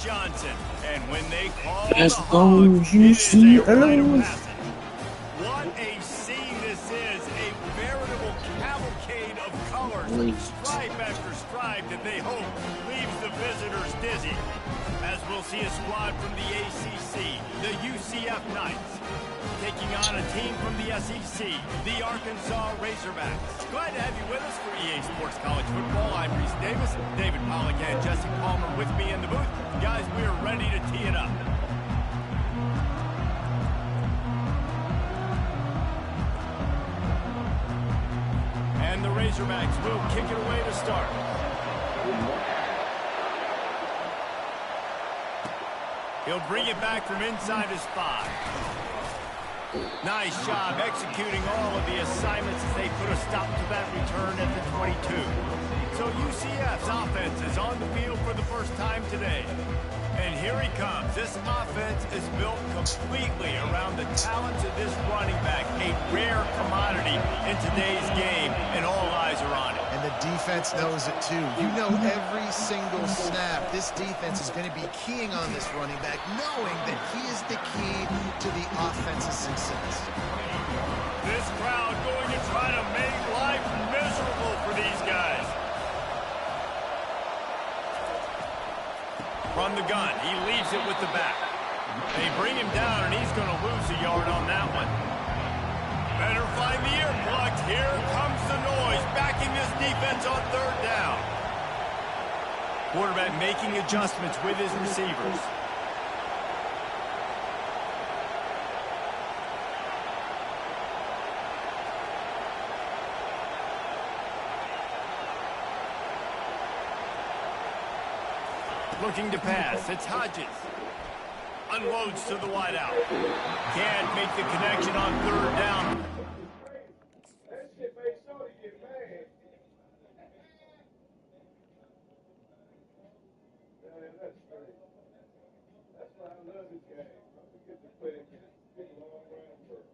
Johnson, and when they call Let's the go, hog, it is a rite of UCF. passage. What a scene this is, a veritable cavalcade of colors, stripe after stripe that they hope leaves the visitors dizzy. As we'll see a squad from the ACC, the UCF Knights, taking on a team from the SEC, the Arkansas Razorbacks. Glad to have you with us for EA Sports College Football. I'm Reese Davis, David Pollack and Jesse Palmer with me in the booth. Guys, we are ready to tee it up. And the Razorbacks will kick it away to start. He'll bring it back from inside his 5. Nice job executing all of the assignments as they put a stop to that return at the 22. So UCF's offense is on the field for the first time today. And here he comes. This offense is built completely around the talents of this running back, a rare commodity in today's game, and all eyes are on it. And the defense knows it too. You know every single snap, this defense is going to be keying on this running back, knowing that he is the key to the offense's success. This crowd going to try to make life miserable for these guys. From the gun, he leaves it with the back. They bring him down, and he's going to lose a yard on that one. Better find the earplugs. Here comes the noise, backing this defense on 3rd down. Quarterback making adjustments with his receivers. Looking to pass. It's Hodges. Unloads to the wideout. Can't make the connection on 3rd down. That shit makes sure to get mad. Man, that's crazy. That's why I love this game. We get to play big long round first.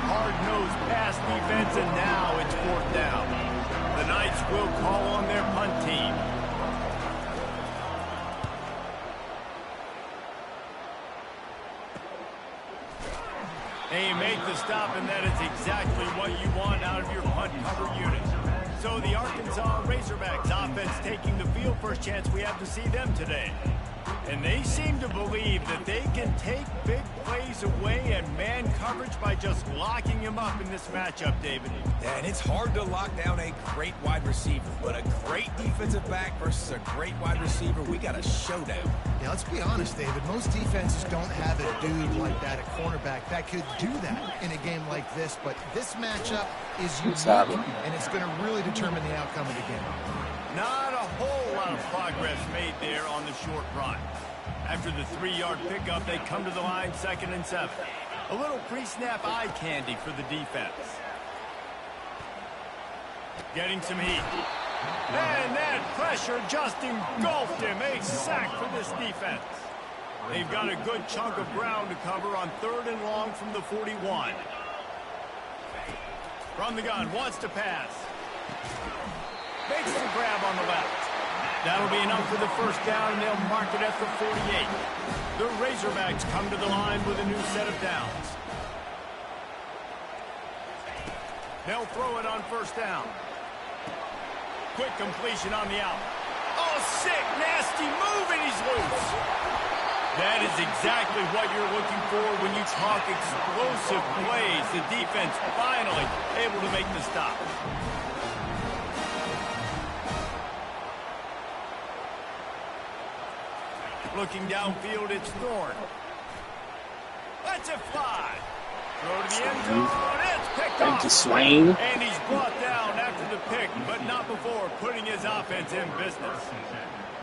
Hard-nosed pass defense, and now it's 4th down. The Knights will call on their punt team. They make the stop, and that is exactly what you want out of your punt cover unit. So the Arkansas Razorbacks offense taking the field. First chance we have to see them today. And they seem to believe that they can take big plays away and man coverage by just locking him up in this matchup, David. Yeah, and it's hard to lock down a great wide receiver, but a great defensive back versus a great wide receiver, we got a showdown. Yeah, let's be honest, David. Most defenses don't have a dude like that, a cornerback, that could do that in a game like this, but this matchup is unique, and it's going to really determine the outcome of the game. Not a whole lot of progress made there on the short run. After the 3-yard pickup, they come to the line 2nd and 7. A little pre-snap eye candy for the defense. Getting some heat. And that pressure just engulfed him. A sack for this defense. They've got a good chunk of ground to cover on 3rd and long from the 41. From the gun, wants to pass. Makes the grab on the left. That'll be enough for the 1st down, and they'll mark it at the 48. The Razorbacks come to the line with a new set of downs. They'll throw it on 1st down. Quick completion on the out. Oh, sick, nasty move, and he's loose. That is exactly what you're looking for when you talk explosive plays. The defense finally able to make the stop. Looking downfield, it's Thorne. Lets it fly. Throw to the end zone. It's picked off. Thank you, Swain. And he's brought down after the pick, but not before putting his offense in business.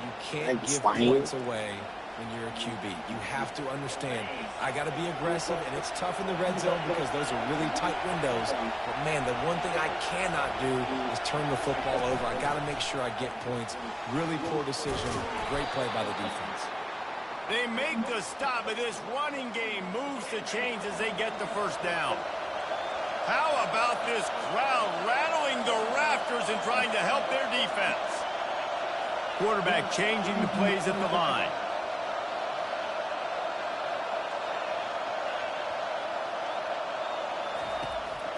You can't give points away when you're a QB. You have to understand, I got to be aggressive, and it's tough in the red zone because those are really tight windows. But, man, the one thing I cannot do is turn the football over. I got to make sure I get points. Really poor decision. Great play by the defense. They make the stop, but this running game moves the chains as they get the 1st down. How about this crowd rattling scaling the rafters and trying to help their defense. Quarterback changing the plays at the line.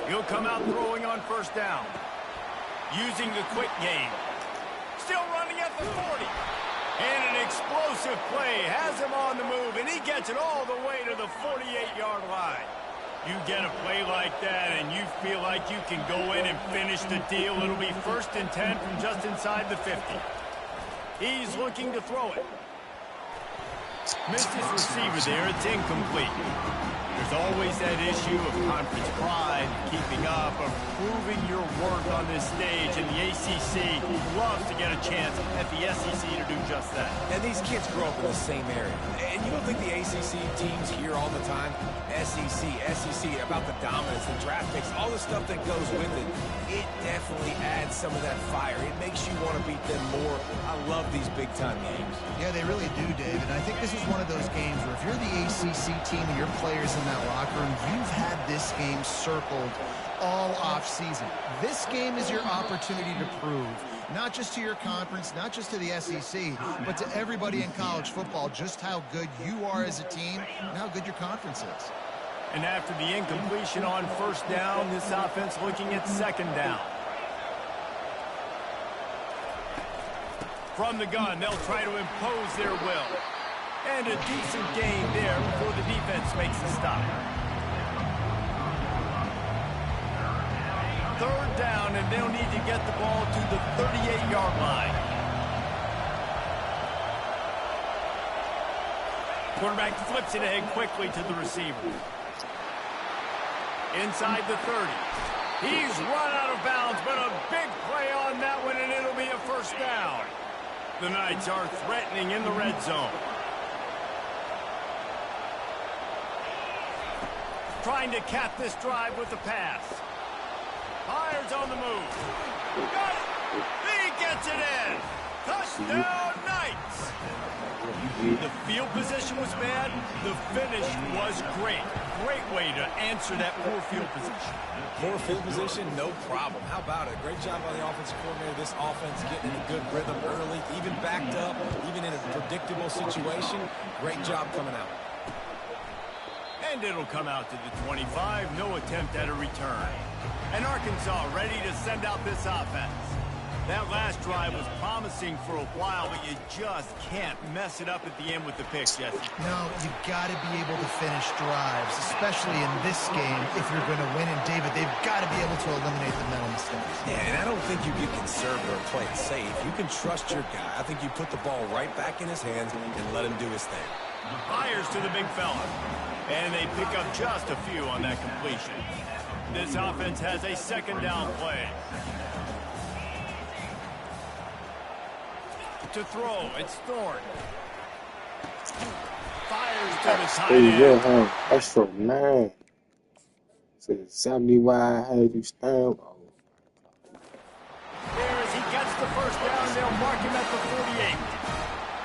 He'll come out throwing on first down. Using the quick game. Still running at the 40. And an explosive play has him on the move, and he gets it all the way to the 48-yard line. You get a play like that, and you feel like you can go in and finish the deal. It'll be 1st and 10 from just inside the 50. He's looking to throw it. Missed his receiver there. It's incomplete. There's always that issue of conference pride, keeping up, of proving your worth on this stage, and the ACC loves to get a chance at the SEC to do just that. And these kids grow up in the same area. And you don't think the ACC teams hear all the time, SEC, about the dominance, the draft picks, all the stuff that goes with it. It definitely adds some of that fire. It makes you want to beat them more. I love these big-time games. Yeah, they really do, David. And I think this is one of those games where if you're the ACC team and your players in that locker room, you've had this game circled all off-season. This game is your opportunity to prove, not just to your conference, not just to the SEC, but to everybody in college football, just how good you are as a team and how good your conference is. And after the incompletion on first down, this offense looking at second down. From the gun, they'll try to impose their will. And a decent gain there before the defense makes the stop. Third down, and they'll need to get the ball to the 38-yard line. Quarterback flips it ahead quickly to the receiver. Inside the 30. He's run out of bounds, but a big play on that one, and it'll be a first down. The Knights are threatening in the red zone. Trying to cap this drive with the pass. Fires on the move. Got it. He gets it in. Touchdown, Knights. The field position was bad. The finish was great. Great way to answer that poor field position. Poor field position, no problem. How about it? Great job by the offensive coordinator. This offense getting in a good rhythm early, even backed up, even in a predictable situation. Great job coming out. And it'll come out to the 25. No attempt at a return. And Arkansas ready to send out this offense. That last drive was promising for a while, but you just can't mess it up at the end with the pick, Jesse. No, you've got to be able to finish drives, especially in this game if you're going to win. And, David, they've got to be able to eliminate the mental mistakes. Yeah, and I don't think you get conservative or play it safe. You can trust your guy. I think you put the ball right back in his hands and let him do his thing. Fires to the big fella. And they pick up just a few on that completion. This offense has a second down play. To throw, it's Thorne. Fires to the tight end. That's so nice. So 70 wide, how you stand? There as he gets the first down, they'll mark him at the 48.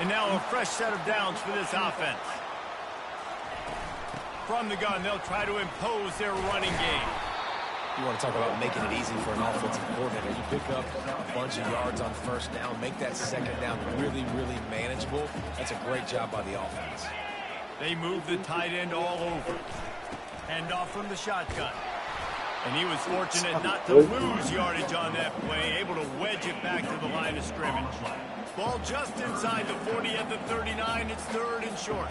And now a fresh set of downs for this offense. From the gun, they'll try to impose their running game. You want to talk about making it easy for an offensive coordinator. You pick up a bunch of yards on first down, make that second down really, really manageable. That's a great job by the offense. They move the tight end all over. Hand off from the shotgun. And he was fortunate not to lose yardage on that play, able to wedge it back to the line of scrimmage. Ball just inside the 40 at the 39. It's third and short.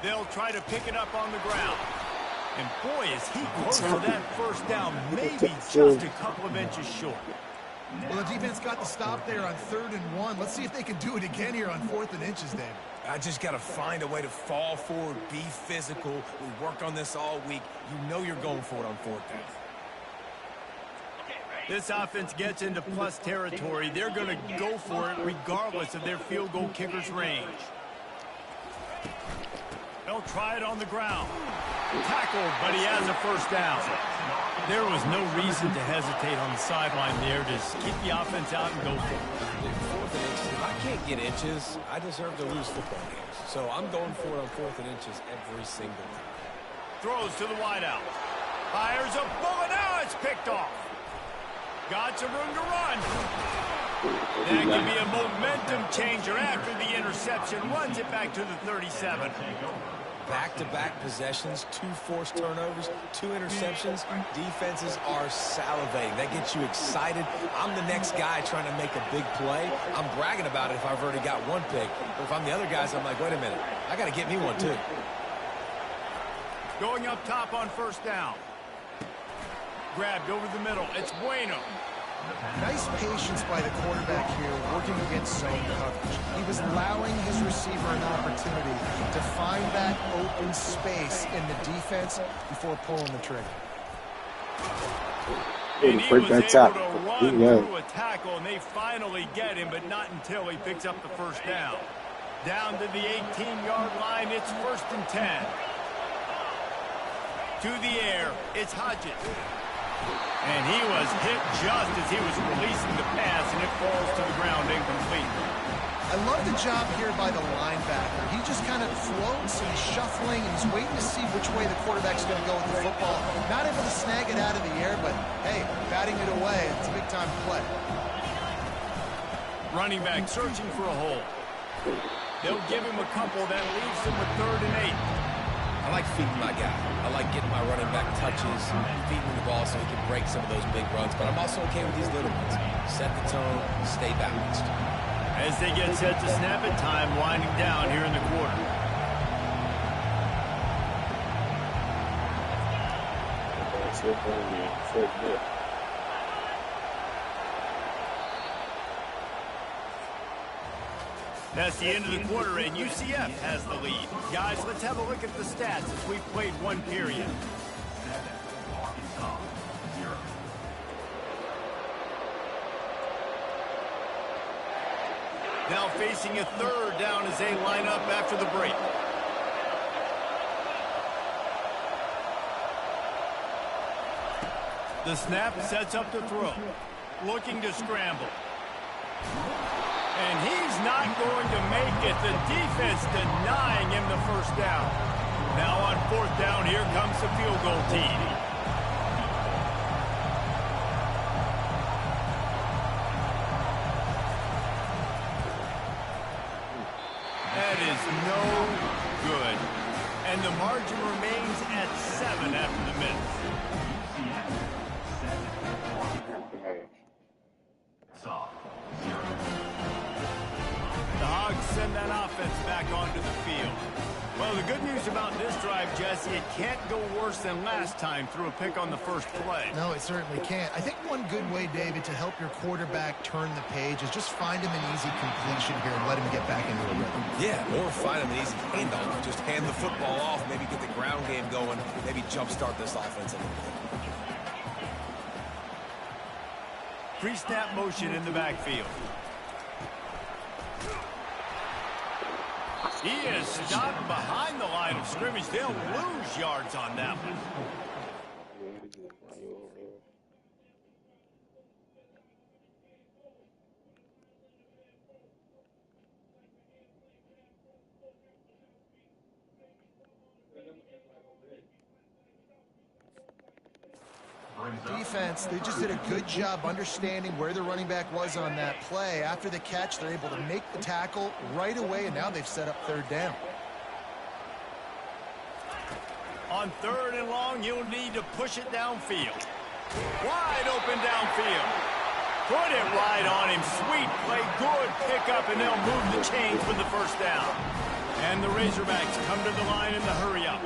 They'll try to pick it up on the ground. And boy, is he close to that first down, maybe just a couple of inches short. Well, the defense got the stop there on 3rd and 1. Let's see if they can do it again here on 4th and inches, Dave. I just got to find a way to fall forward, be physical. We work on this all week. You know you're going for it on 4th down. This offense gets into plus territory. They're going to go for it regardless of their field goal kicker's range. They'll try it on the ground. Tackled, but he has a first down. There was no reason to hesitate on the sideline there. Just keep the offense out and go for it. 4th and inches. If I can't get inches, I deserve to lose football games. So I'm going for it on 4th and inches every single time. Throws to the wideout. Fires a bullet. Now it's picked off. Got some room to run. That can be a momentum changer after the interception. Runs it back to the 37. Back-to-back possessions, 2 forced turnovers, 2 interceptions. Defenses are salivating. That gets you excited. I'm the next guy trying to make a big play. I'm bragging about it if I've already got 1 pick. But if I'm the other guys, I'm like, wait a minute. I got to get me 1 too. Going up top on first down. Grabbed over the middle. It's Bueno. Nice patience by the quarterback here, working against zone coverage. He was allowing his receiver an opportunity to find that open space in the defense before pulling the trigger. And he was able to run through a tackle, and they finally get him, but not until he picks up the first down. Down to the 18-yard line, it's 1st and 10. To the air, it's Hodges. And he was hit just as he was releasing the pass, and it falls to the ground incomplete. I love the job here by the linebacker. He just kind of floats and he's shuffling and he's waiting to see which way the quarterback's going to go with the football. Not able to snag it out of the air, but hey, batting it away, it's a big-time play. Running back searching for a hole. They'll give him a couple. That leaves him with 3rd and 8. I like feeding my guy. I like getting my running back touches, feeding him the ball so he can break some of those big runs. But I'm also okay with these little ones. Set the tone, stay balanced. As they get set to snap it, time winding down here in the quarter. That's the end of the quarter, and UCF has the lead. Guys, let's have a look at the stats as we've played 1 period. Now facing a 3rd down as they line up after the break. The snap sets up the throw. Looking to scramble. And he's not going to make it. The defense denying him the first down. Now on 4th down, here comes the field goal team. That is no good. And the margin remains at 7 after the minute. Send that offense back onto the field. Well, the good news about this drive, Jesse, it can't go worse than last time through a pick on the first play. No, it certainly can't. I think one good way, David, to help your quarterback turn the page is just find him an easy completion here and let him get back into a rhythm. Yeah, or find him an easy handoff. Just hand the football off, maybe get the ground game going, maybe jumpstart this offense a little bit. Pre-snap motion in the backfield. He is stopped behind the line of scrimmage. They'll lose yards on that one. Defense, they just did a good job understanding where the running back was on that play. After the catch, they're able to make the tackle right away, and now they've set up 3rd down. On 3rd and long, you'll need to push it downfield. Wide open downfield. Put it right on him. Sweet play, good pickup, and they'll move the chains with the first down. And the Razorbacks come to the line in the hurry-up.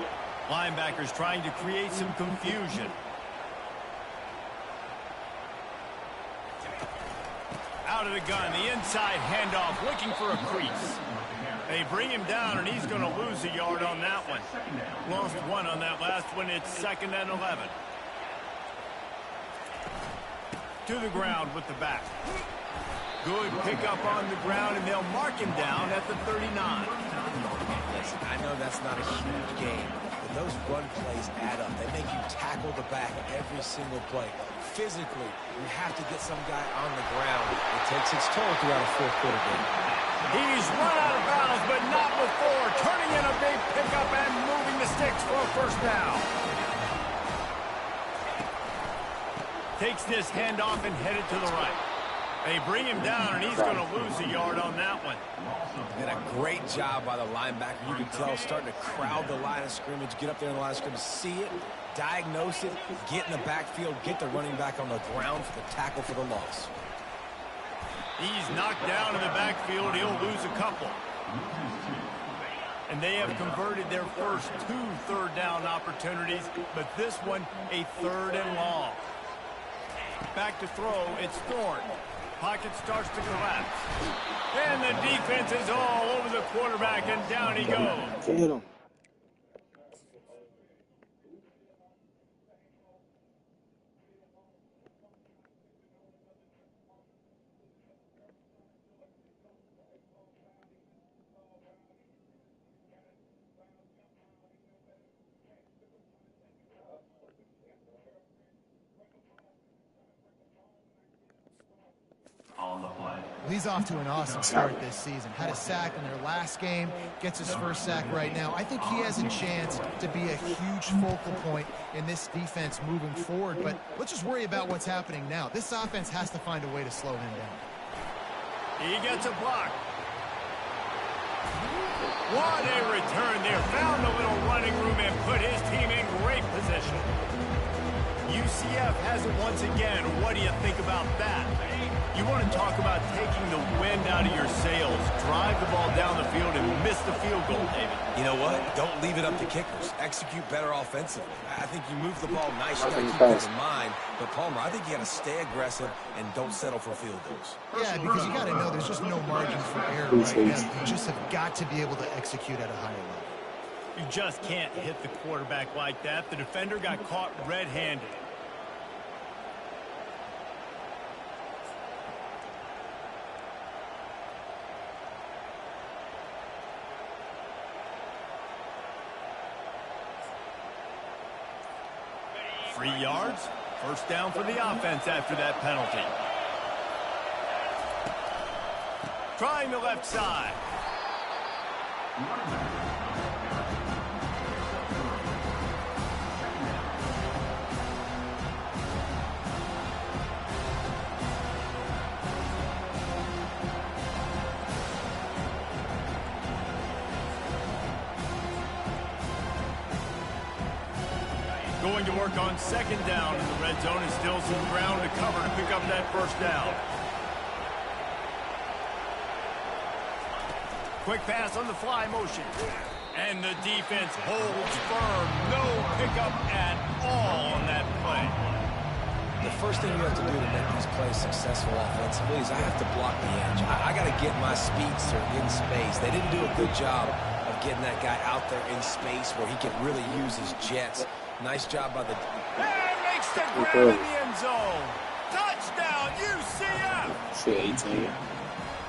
Linebackers trying to create some confusion. Out of the gun, the inside handoff, looking for a crease. They bring him down, and he's going to lose a yard on that one. Lost 1 on that last one. It's 2nd and 11. To the ground with the back. Good pickup on the ground, and they'll mark him down at the 39. Listen, I know that's not a huge game, but those run plays add up. They make you tackle the back every single play. Physically, you have to get some guy on the ground. It takes its toll throughout a 4th quarter game. He's run out of bounds, but not before. Turning in a big pickup and moving the sticks for a first down. Takes this handoff and headed to the right. They bring him down, and he's going to lose a yard on that one. Did a great job by the linebacker. You can tell starting to crowd the line of scrimmage, get up there in the line of scrimmage, see it, diagnose it, get in the backfield, get the running back on the ground for the tackle for the loss. He's knocked down in the backfield. He'll lose a couple. And they have converted their first 2 third-down opportunities, but this one a 3rd and long. Back to throw, it's Thorne. Pocket starts to collapse. And the defense is all over the quarterback, and down he goes. Get him. He's off to an awesome start this season. Had a sack in their last game, gets his first sack right now. I think he has a chance to be a huge focal point in this defense moving forward, but let's just worry about what's happening now. This offense has to find a way to slow him down. He gets a block. What a return there. Found a little running room and put his team in great position. UCF has it once again. What do you think about that? You want to talk about taking the wind out of your sails. Drive the ball down the field and miss the field goal, David. You know what? Don't leave it up to kickers. Execute better offensively. I think you move the ball nice. You got to keep that in mind. But, Palmer, I think you got to stay aggressive and don't settle for field goals. Yeah, because you got to know there's just no margin for error right now. You just have got to be able to execute at a higher level. You just can't hit the quarterback like that. The defender got caught red-handed. Three yards, first down for the offense after that penalty. Trying the left side. Going to work on second down in the red zone, and still some ground to cover to pick up that first down. Quick pass on the fly motion. And the defense holds firm. No pickup at all on that play. The first thing you have to do to make these plays successful offensively is I have to block the edge. I got to get my speedster in space. They didn't do a good job of getting that guy out there in space where he can really use his jets. Nice job by the... And makes the grab in the end zone. Touchdown, UCF!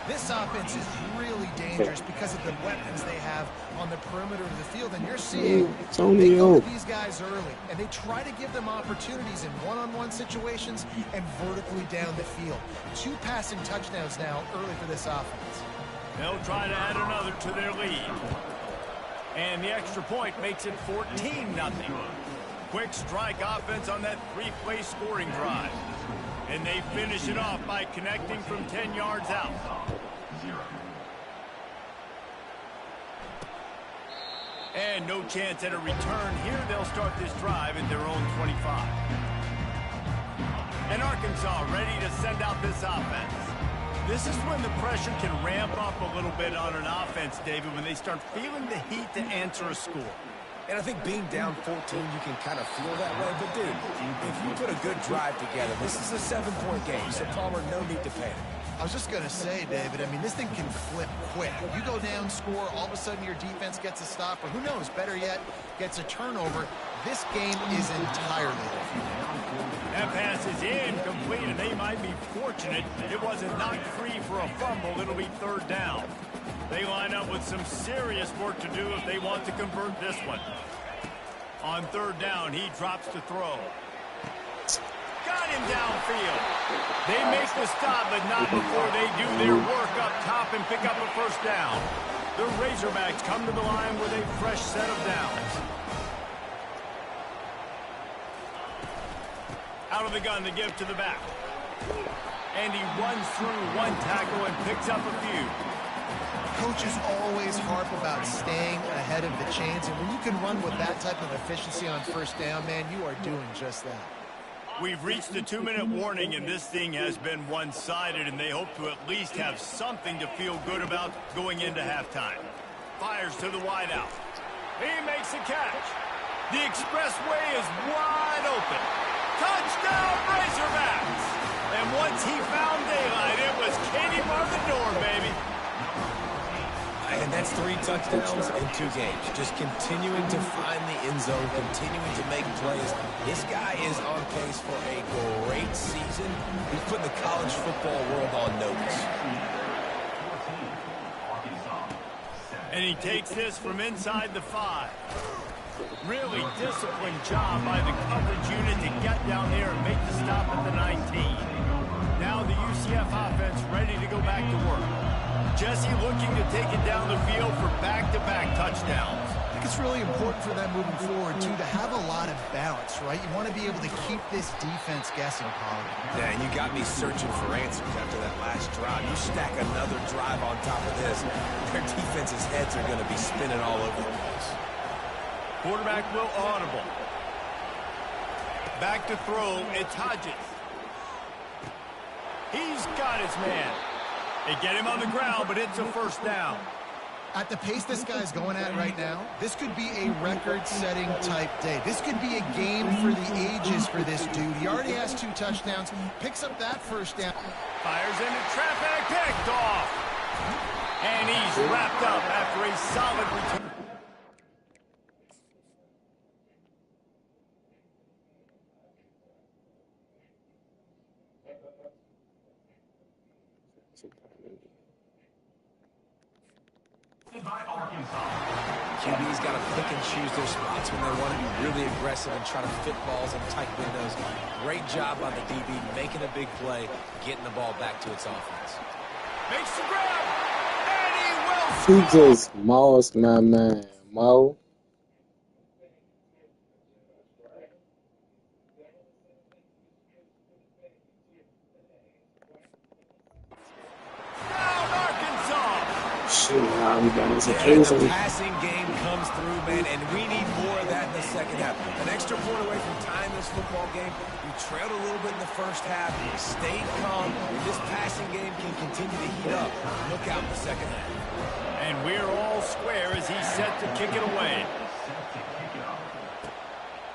This offense is really dangerous because of the weapons they have on the perimeter of the field. And you're seeing they go to these guys early, and they try to give them opportunities in one-on-one situations and vertically down the field. 2 passing touchdowns now early for this offense. They'll try to add another to their lead. And the extra point makes it 14-0. Quick strike offense on that 3-play scoring drive. And they finish it off by connecting from 10 yards out. And no chance at a return here. They'll start this drive at their own 25. And Arkansas ready to send out this offense. This is when the pressure can ramp up a little bit on an offense, David, when they start feeling the heat to answer a score. And I think being down 14, you can kind of feel that way. But, dude, if you put a good drive together, this is a 7-point game. So, Palmer, no need to panic. I was just going to say, David, I mean, this thing can flip quick. You go down, score, all of a sudden your defense gets a stop, or who knows, better yet, gets a turnover. This game is entirely different. That pass is incomplete, and they might be fortunate it wasn't knocked free for a fumble. It'll be third down. They line up with some serious work to do if they want to convert this one. On third down, he drops to throw. Got him downfield. They make the stop, but not before they do their work up top and pick up a first down. The Razorbacks come to the line with a fresh set of downs. Out of the gun to give to the back. And he runs through one tackle and picks up a few. Coaches always harp about staying ahead of the chains, and when you can run with that type of efficiency on first down, man, you are doing just that. We've reached the 2-minute warning, and this thing has been one-sided, and they hope to at least have something to feel good about going into halftime. Fires to the wideout. He makes the catch. The expressway is wide open. Touchdown, Razorbacks! And once he found daylight, it was Katie bar the door, baby. And that's 3 touchdowns in 2 games. Just continuing to find the end zone, continuing to make plays. This guy is on pace for a great season. He's putting the college football world on notice. And he takes this from inside the 5. Really disciplined job by the coverage unit to get down there and make the stop at the 19. Now the UCF offense ready to go back to work. Jesse looking to take it down the field for back-to-back touchdowns. I think it's really important for them moving forward, too, to have a lot of balance, right? You want to be able to keep this defense guessing, Pollard. Yeah, and you got me searching for answers after that last drive. You stack another drive on top of this, their defense's heads are going to be spinning all over the place. Quarterback will audible. Back to throw, it's Hodges. He's got his man. They get him on the ground, but it's a first down. At the pace this guy's going at right now, this could be a record-setting type day. This could be a game for the ages for this dude. He already has 2 touchdowns, picks up that first down. Fires into traffic, picked off. And he's wrapped up after a solid return. QB's got to pick and choose their spots when they want to be really aggressive and try to fit balls in tight windows. Great job by the DB making a big play, getting the ball back to its offense. Makes the grab, and he will He just mossed my man, Mo. The passing game comes through, man, and we need more of that in the second half. An extra point away from tying this football game. We trailed a little bit in the first half, stayed calm, and this passing game can continue to heat up. Look out in the second half. And we're all square as he's set to kick it away.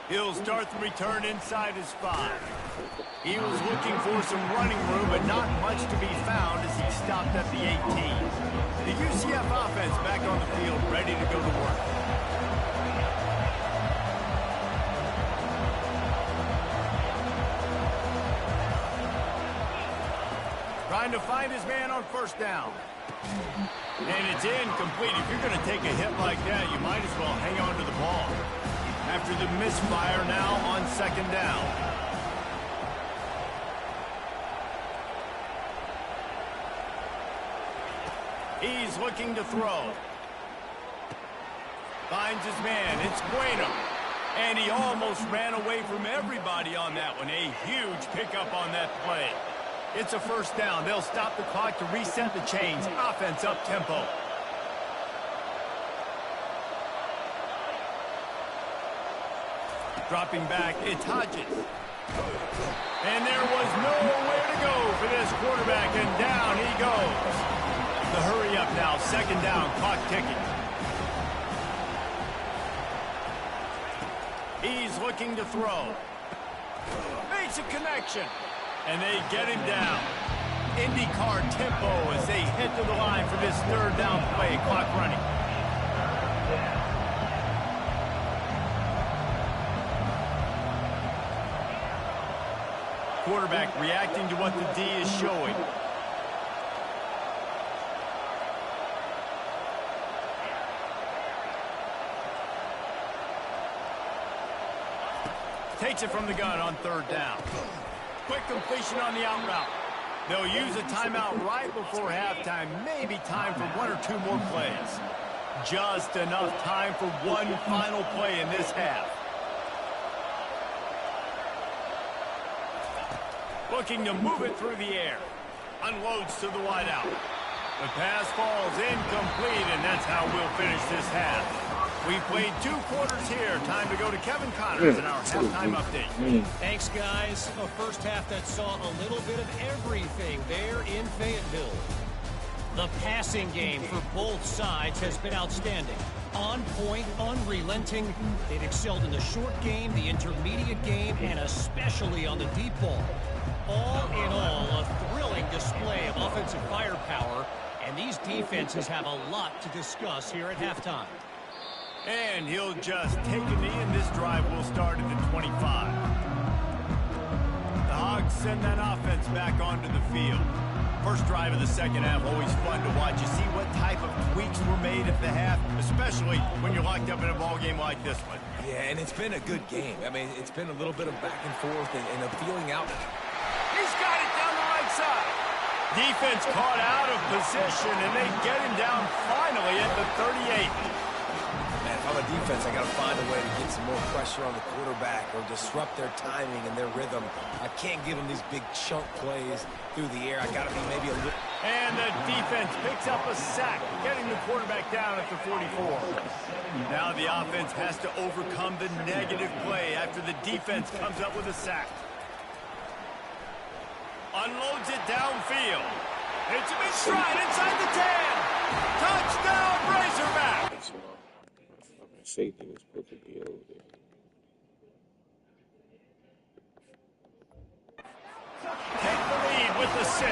He'll start the return inside his 5. He was looking for some running room, but not much to be found as he stopped at the 18. The UCF offense back on the field, ready to go to work. Trying to find his man on first down. And it's incomplete. If you're going to take a hit like that, you might as well hang on to the ball. After the misfire now on second down. He's looking to throw. Finds his man. It's Bueno. And he almost ran away from everybody on that one. A huge pickup on that play. It's a first down. They'll stop the clock to reset the chains. Offense up tempo. Dropping back, it's Hodges. And there was nowhere to go for this quarterback, and down he goes. The hurry up now, second down, clock ticking. He's looking to throw. Makes a connection. And they get him down. IndyCar tempo as they head to the line for this third down play, clock running. Quarterback reacting to what the D is showing. Takes it from the gun on third down. Quick completion on the out route. They'll use a timeout right before halftime. Maybe time for 1 or 2 more plays. Just enough time for one final play in this half. Looking to move it through the air. Unloads to the wideout. The pass falls incomplete, and that's how we'll finish this half. We played 2 quarters here. Time to go to Kevin Connors in our halftime update. Thanks, guys. A first half that saw a little bit of everything there in Fayetteville. The passing game for both sides has been outstanding. On point, unrelenting. They've excelled in the short game, the intermediate game, and especially on the deep ball. All in all, a thrilling display of offensive firepower, and these defenses have a lot to discuss here at halftime. And he'll just take a knee, and this drive will start at the 25. The Hogs send that offense back onto the field. First drive of the second half, always fun to watch. You see what type of tweaks were made at the half, especially when you're locked up in a ball game like this one. Yeah, and it's been a good game. I mean, it's been a little bit of back and forth and a feeling out. He's got it down the right side. Defense caught out of position, and they get him down finally at the 38. Man, if I'm a defense, I got to find a way to get some more pressure on the quarterback or disrupt their timing and their rhythm. I can't give them these big chunk plays through the air. I got to be maybe a little... And the defense picks up a sack, getting the quarterback down at the 44. Now the offense has to overcome the negative play after the defense comes up with a sack. Unloads it downfield. It's a big stride inside the 10. Touchdown, Razorback. Safety was supposed to be over there. Take the lead with the 6.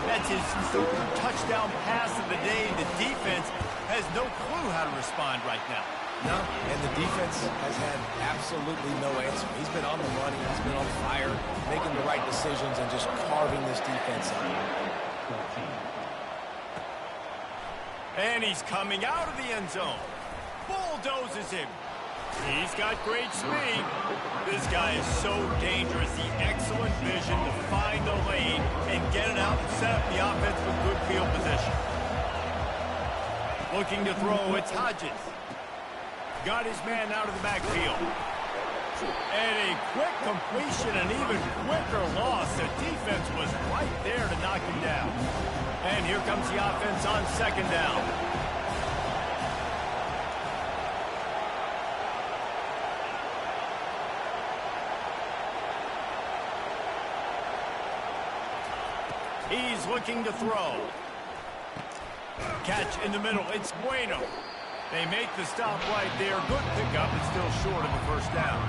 That's his 3rd touchdown pass of the day. The defense has no clue how to respond right now. No, and the defense has had absolutely no answer. He's been on the money. He's been on fire, making the right decisions and just carving this defense up. And he's coming out of the end zone. Bulldozes him. He's got great speed. This guy is so dangerous. The excellent vision to find the lane and get it out and set up the offense with good field position. Looking to throw, it's Hodges. Got his man out of the backfield. And a quick completion, an even quicker loss. The defense was right there to knock him down. And here comes the offense on 2nd down. He's looking to throw. Catch in the middle. It's Bueno. They make the stop right there. Good pickup, but still short of the 1st down.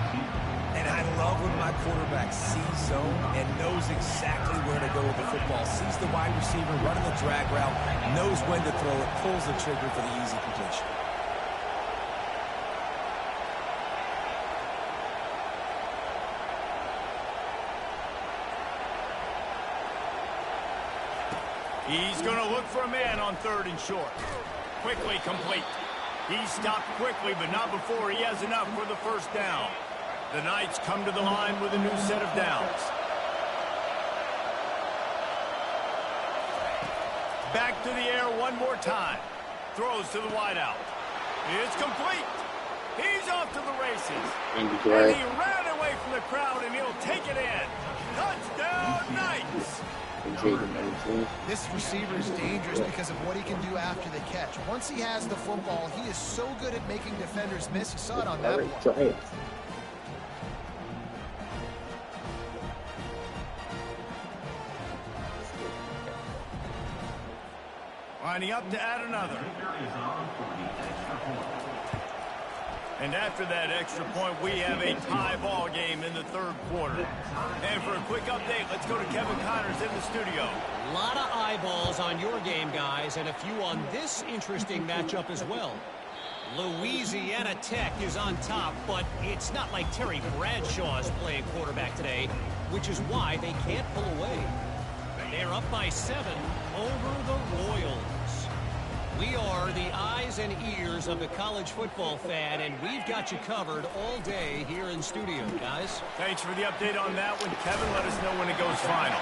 And I love when my quarterback sees zone and knows exactly where to go with the football. Sees the wide receiver running the drag route, knows when to throw it, pulls the trigger for the easy completion. He's going to look for a man on 3rd and short. Quickly complete. He stopped quickly, but not before he has enough for the 1st down. The Knights come to the line with a new set of downs. Back to the air one more time. Throws to the wideout. It's complete. He's off to the races. And he ran away from the crowd, and he'll take it in. Touchdown, Knights. This receiver is dangerous because of what he can do after the catch. Once he has the football, he is so good at making defenders miss. You saw it on that one. Lining up to add another. And after that extra point, we have a tie ball game in the 3rd quarter. And for a quick update, let's go to Kevin Connors in the studio. A lot of eyeballs on your game, guys, and a few on this interesting matchup as well. Louisiana Tech is on top, but it's not like Terry Bradshaw is playing quarterback today, which is why they can't pull away. They're up by 7 over the Royals. We are the eyes and ears of the college football fan, and we've got you covered all day here in studio, guys. Thanks for the update on that one, Kevin. Let us know when it goes final.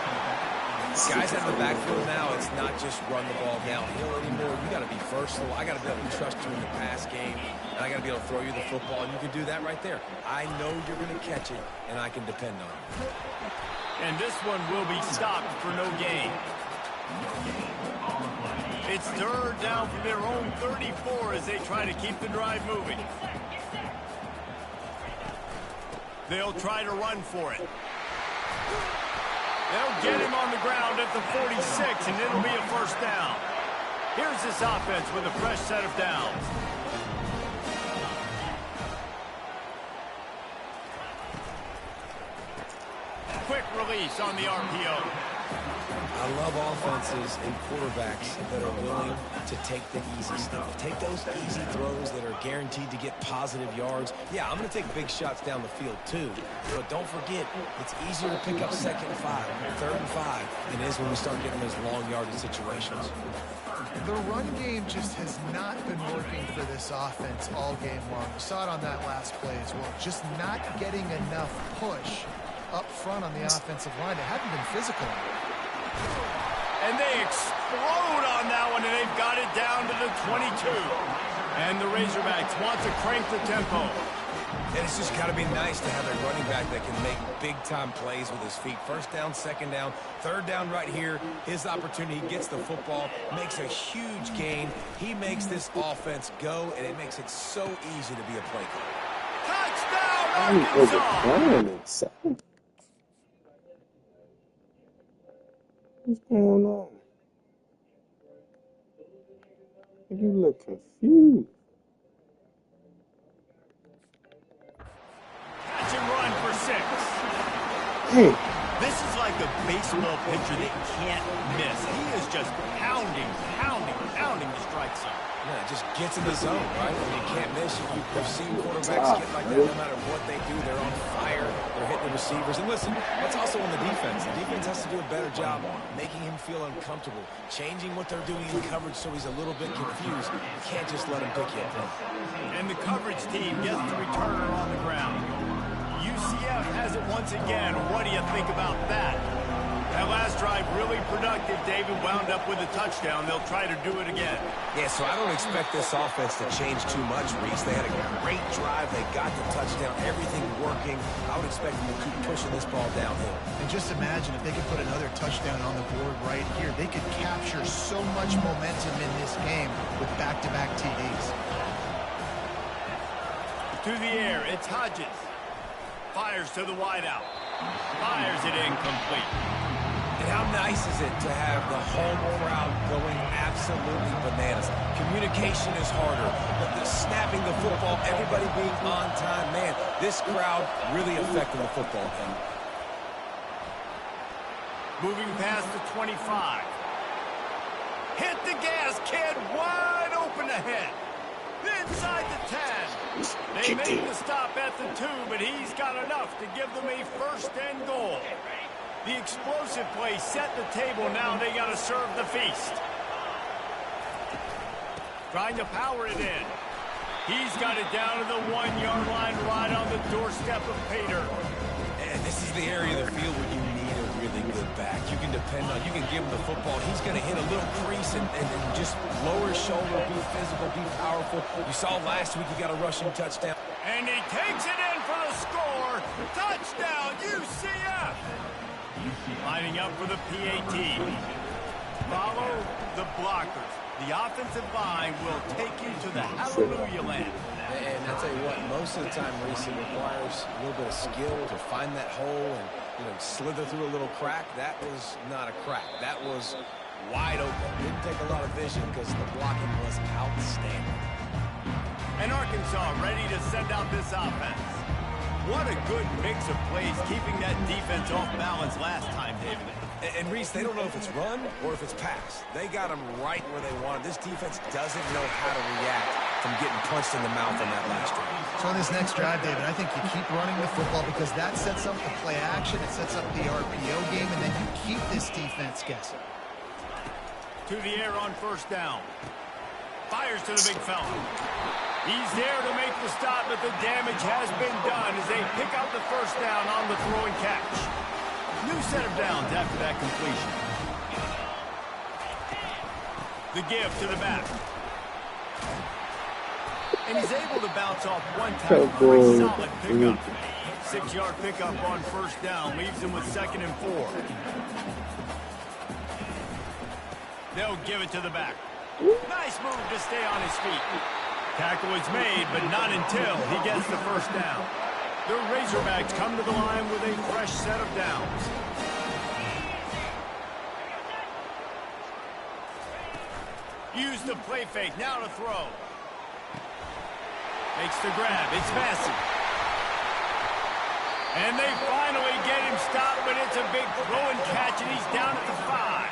Guys out of the backfield now, it's not just run the ball downhill anymore. You got to be versatile. I got to be able to trust you in the pass game, and I got to be able to throw you the football, and you can do that right there. I know you're going to catch it, and I can depend on it. And this one will be stopped for no gain. It's third down from their own 34 as they try to keep the drive moving. They'll try to run for it. They'll get him on the ground at the 46, and it'll be a first down. Here's this offense with a fresh set of downs. Quick release on the RPO. I love offenses and quarterbacks that are willing to take the easy stuff. Take those easy throws that are guaranteed to get positive yards. Yeah, I'm going to take big shots down the field too. But don't forget, it's easier to pick up 2nd and 5, 3rd and 5 than it is when we start getting those long yardage situations. The run game just has not been working for this offense all game long. We saw it on that last play as well. Just not getting enough push up front on the offensive line. It hadn't been physical. And they explode on that one, and they've got it down to the 22. And the Razorbacks want to crank the tempo. And it's just got to be nice to have a running back that can make big-time plays with his feet. 1st down, 2nd down, 3rd down right here. His opportunity, he gets the football, makes a huge gain. He makes this offense go, and it makes it so easy to be a play caller. Touchdown, Arkansas! What's going on? You look confused. Catch and run for 6. Hey. This is like a baseball pitcher that can't miss. He is just pounding the strike zone. Yeah, it just gets in the zone, right? When you can't miss, you've seen quarterbacks get like that no matter what they do. They're on fire. They're hitting the receivers. And listen, that's also on the defense. The defense has to do a better job making him feel uncomfortable, changing what they're doing in coverage so he's a little bit confused. You can't just let him pick you up. And the coverage team gets the returner on the ground. UCF has it once again. What do you think about that? That last drive really productive. David wound up with a touchdown. They'll try to do it again. Yeah, so I don't expect this offense to change too much, Reese. They had a great drive. They got the touchdown. Everything working. I would expect them to keep pushing this ball downhill. And just imagine if they could put another touchdown on the board right here. They could capture so much momentum in this game with back-to-back TDs. To the air, it's Hodges. Fires to the wideout. Fires it incomplete. And how nice is it to have the home crowd going absolutely bananas? Communication is harder, but the snapping the football, everybody being on time, man, this crowd really affecting the football game. Moving past the 25. Hit the gas, kid, wide open ahead. Inside the 10. They made the stop at the 2, but he's got enough to give them a 1st and goal. The explosive play set the table. Now they got to serve the feast. Trying to power it in. He's got it down to the 1-yard line right on the doorstep of Pater. And this is the area of the field where you need a really good back. You can depend on, you can give him the football. He's going to hit a little crease and just lower his shoulder, be physical, be powerful. You saw last week he got a rushing touchdown. And he takes it in for the score. Touchdown, UCF. Lining up for the PAT. Follow the blockers. The offensive line will take you to the hallelujah land. And I tell you what, most of the time, Reese, it requires a little bit of skill to find that hole and, slither through a little crack. That was not a crack. That was wide open. Didn't take a lot of vision because the blocking was outstanding. And Arkansas ready to send out this offense. What a good mix of plays, keeping that defense off balance last time, David. And Reese, they don't know if it's run or if it's pass. They got them right where they want it. This defense doesn't know how to react from getting punched in the mouth on that last drive. So on this next drive, David, I think you keep running the football because that sets up the play action, it sets up the RPO game, and then you keep this defense guessing. To the air on 1st down. Fires to the big fella. He's there to make the stop, but the damage has been done as they pick up the 1st down on the throw and catch. New set of downs after that completion. The give to the back. And he's able to bounce off one tackle for a solid pickup. 6-yard pickup on first down. Leaves him with 2nd and 4. They'll give it to the back. Nice move to stay on his feet. Tackle is made, but not until he gets the first down. The Razorbacks come to the line with a fresh set of downs. Use the play fake. Now to throw. Makes the grab. It's Massey. And they finally get him stopped, but it's a big throw and catch, and he's down at the 5.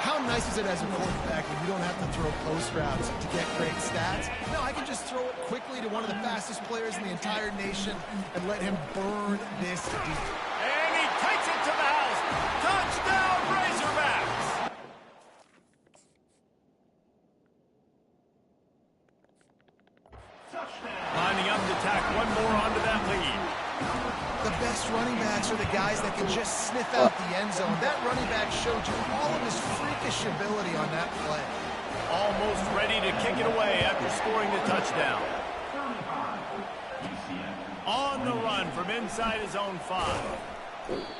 How nice is it as a quarterback when you don't have to throw post routes to get great stats? No, I can just throw it quickly to one of the fastest players in the entire nation and let him burn this deep. And he takes it to the house. Touchdown, Razorbacks! Lining up to tack one more onto that lead. The best running backs are the guys that can just sniff out the end zone. That running back showed you all of his freakish ability on that play. Almost ready to kick it away after scoring the touchdown. On the run from inside his own 5.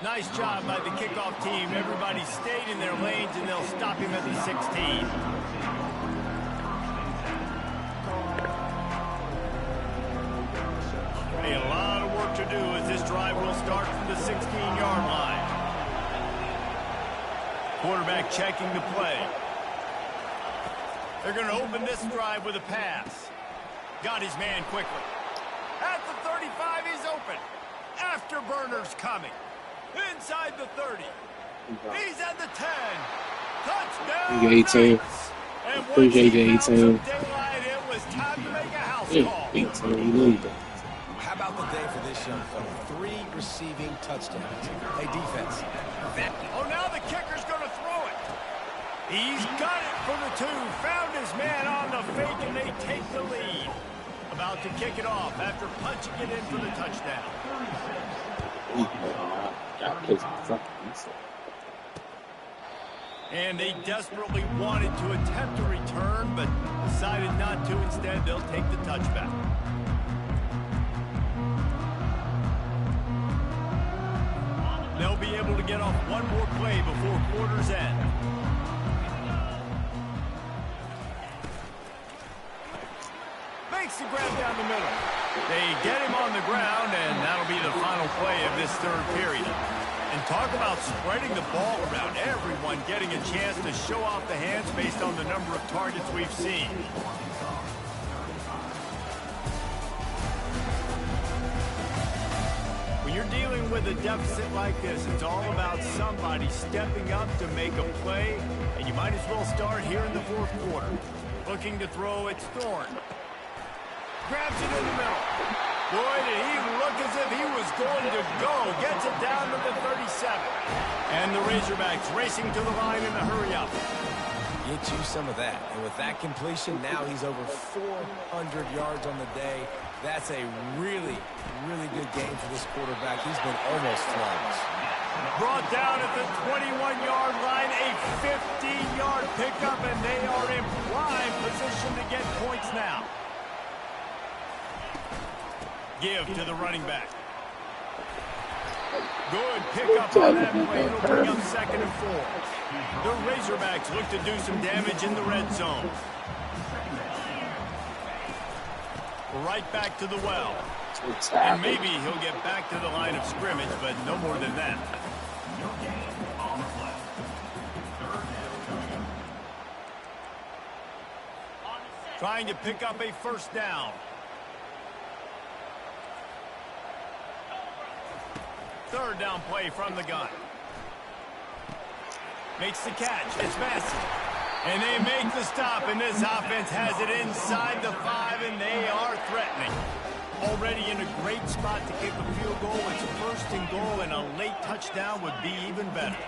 Nice job by the kickoff team. Everybody stayed in their lanes, and they'll stop him at the 16. A lot of work to do as this drive will start from the 16-yard line. Quarterback checking the play. They're going to open this drive with a pass. Got his man quickly. At the 35, he's open. Afterburners coming. Inside the 30. He's at the 10. Touchdown. 18. And Appreciate you, 18. Daylight, it was time to make a house Yeah, call. 18. We need that. How about the day for this young fella? 3 receiving touchdowns. Hey, defense. Oh, now the kicker's going to throw it. He's got it for the 2. Found his man on the fake, and they take the lead. About to kick it off after punching it in for the touchdown. And they desperately wanted to attempt a return, but decided not to. Instead, they'll take the touchback. They'll be able to get off one more play before quarter's end. Makes the grab down the middle. They get him on the ground, and that'll be the final play of this 3rd period. And talk about spreading the ball around. Everyone getting a chance to show off the hands based on the number of targets we've seen. When you're dealing with a deficit like this, it's all about somebody stepping up to make a play, and you might as well start here in the 4th quarter. Looking to throw, it's Thorne. Grabs it in the middle. Boy, did he look as if he was going to go. Gets it down to the 37. And the Razorbacks racing to the line in a hurry up. Get you some of that. And with that completion, now he's over 400 yards on the day. That's a really, really good game for this quarterback. He's been almost flawless. Brought down at the 21-yard line, a 15-yard pickup, and they are in prime position to get points now. Give to the running back. Good pickup on that play. It'll bring up 2nd and 4. The Razorbacks look to do some damage in the red zone. Right back to the well. And maybe he'll get back to the line of scrimmage, but no more than that. Trying to pick up a first down. 3rd down play from the gun. Makes the catch. It's Massey. And they make the stop, and this offense has it inside the 5, and they are threatening. Already in a great spot to kick a field goal. It's 1st and goal, and a late touchdown would be even better.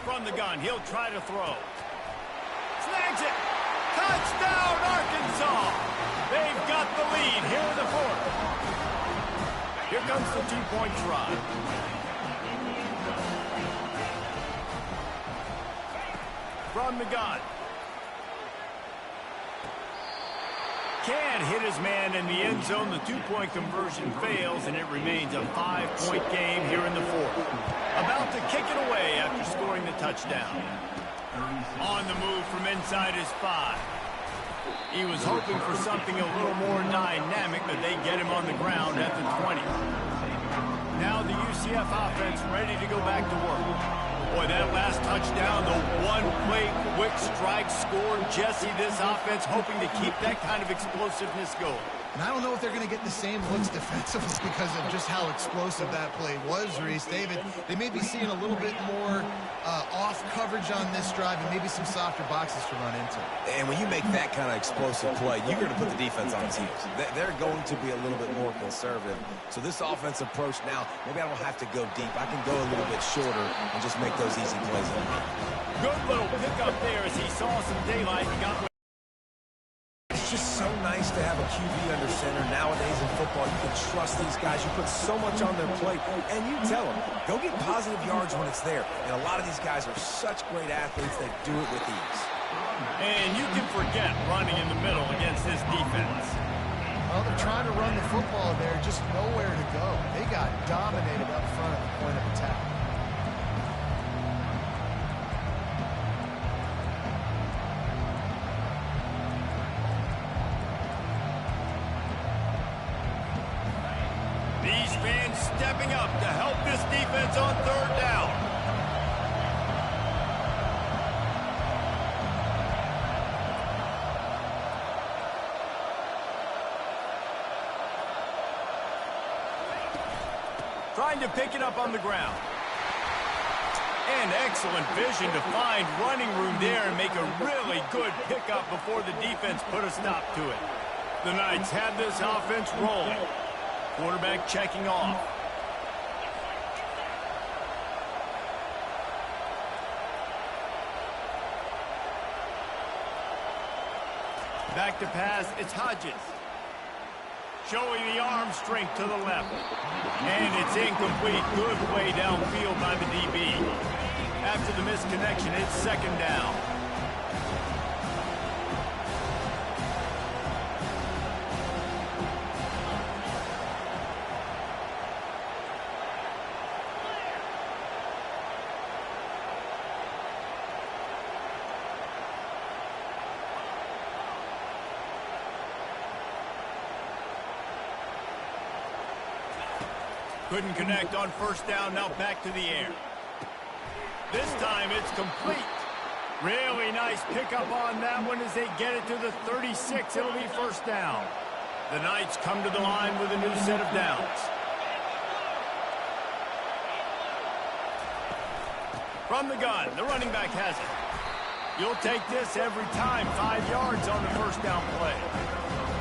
From the gun, he'll try to throw. Snags it. Touchdown, Arkansas. They've got the lead here in the 4th. Here comes the 2-point try. From the gun. Can't hit his man in the end zone. The two-point conversion fails, and it remains a 5-point game here in the fourth. About to kick it away after scoring the touchdown. On the move from inside his 5. He was hoping for something a little more dynamic, but they get him on the ground at the 20. Now the UCF offense ready to go back to work. Boy, that last touchdown, the one-play quick strike score. Jesse, this offense hoping to keep that kind of explosiveness going. And I don't know if they're going to get the same looks defensively because of just how explosive that play was, Reese. David, they may be seeing a little bit more off coverage on this drive and maybe some softer boxes to run into. And when you make that kind of explosive play, you're going to put the defense on its heels. They're going to be a little bit more conservative. So this offense approach now, maybe I don't have to go deep. I can go a little bit shorter and just make those easy plays. Good little pickup there as he saw some daylight and got. It's just so nice to have a QB under center. Nowadays in football, you can trust these guys. You put so much on their plate, and you tell them, go get positive yards when it's there. And a lot of these guys are such great athletes that do it with ease. And you can forget running in the middle against this defense. Well, they're trying to run the football there, just nowhere to go. They got dominated up front at the point of attack. These fans stepping up to help this defense on third down. Trying to pick it up on the ground. And excellent vision to find running room there and make a really good pickup before the defense put a stop to it. The Knights have this offense rolling. Quarterback checking off. Back to pass, it's Hodges. Showing the arm strength to the left. And it's incomplete. Good play downfield by the DB. After the misconnection, it's second down. Couldn't connect on first down, now back to the air. This time it's complete. Really nice pickup on that one as they get it to the 36. It'll be first down. The Knights come to the line with a new set of downs. From the gun, the running back has it. You'll take this every time. 5 yards on the first down play.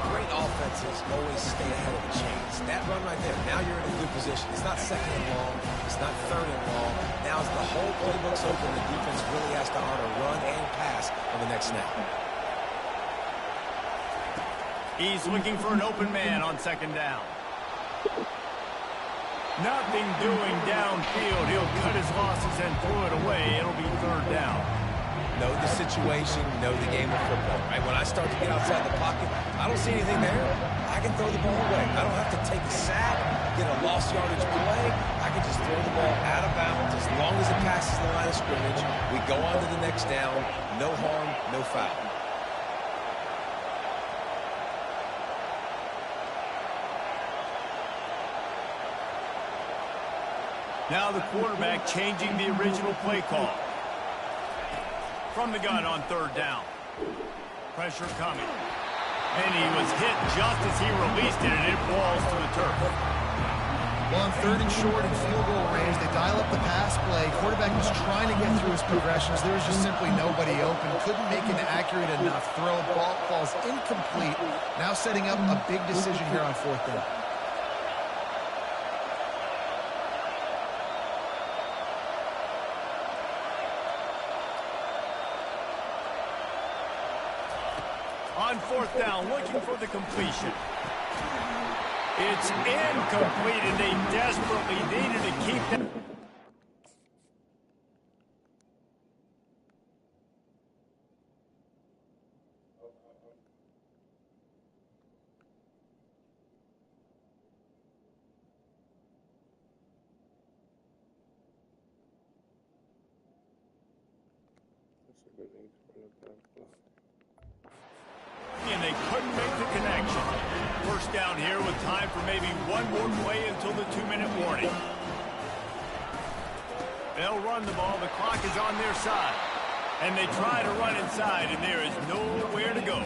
Great offenses always stay ahead of the chains. That run right there, now you're in a good position. It's not second and long. It's not third and long. Now as the whole playbook's open, the defense really has to honor run and pass on the next snap. He's looking for an open man on second down. Nothing doing downfield. He'll cut his losses and throw it away. It'll be third down. Know the situation, know the game of football, right? When I start to get outside the pocket, I don't see anything there. I can throw the ball away. I don't have to take a sack, get a lost yardage play. I can just throw the ball out of bounds as long as it passes the line of scrimmage. We go on to the next down. No harm, no foul. Now the quarterback changing the original play call. From the gun on third down. Pressure coming. And he was hit just as he released it, and it falls to the turf. Well, on third and short and field goal range, they dial up the pass play. Quarterback was trying to get through his progressions. There was just simply nobody open. Couldn't make an accurate enough throw. Ball falls incomplete. Now setting up a big decision here on fourth down. On fourth down, looking for the completion. It's incomplete, and they desperately needed to keep that. And they couldn't make the connection. First down here with time for maybe one more play until the 2-minute warning. They'll run the ball. The clock is on their side. And they try to run inside, and there is nowhere to go.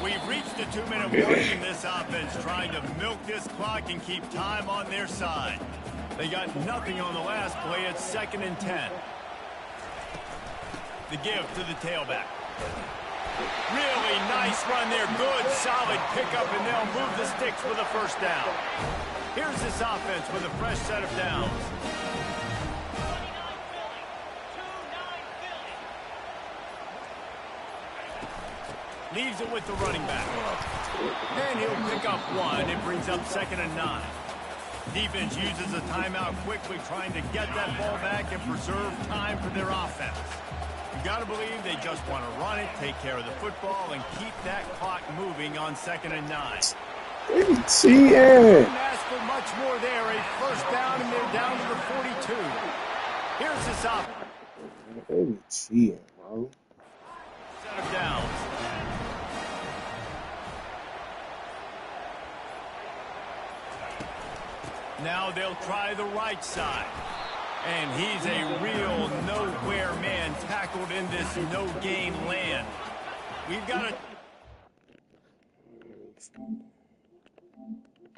We've reached the 2-minute warning in this offense, trying to milk this clock and keep time on their side. They got nothing on the last play. It's 2nd and 10. The give to the tailback. Really nice run there. Good, solid pickup, and they'll move the sticks with a first down. Here's this offense with a fresh set of downs. Leaves it with the running back. And he'll pick up one. It brings up 2nd and 9. Defense uses a timeout quickly, trying to get that ball back and preserve time for their offense. You got to believe they just want to run it, take care of the football, and keep that clock moving on 2nd and 9. Couldn't ask for much more there. A first down, and they're down to the 42. Here's this up. They cheating, bro. Set of downs. Now they'll try the right side. And he's a real nowhere man tackled in this no-gain land. We've got to...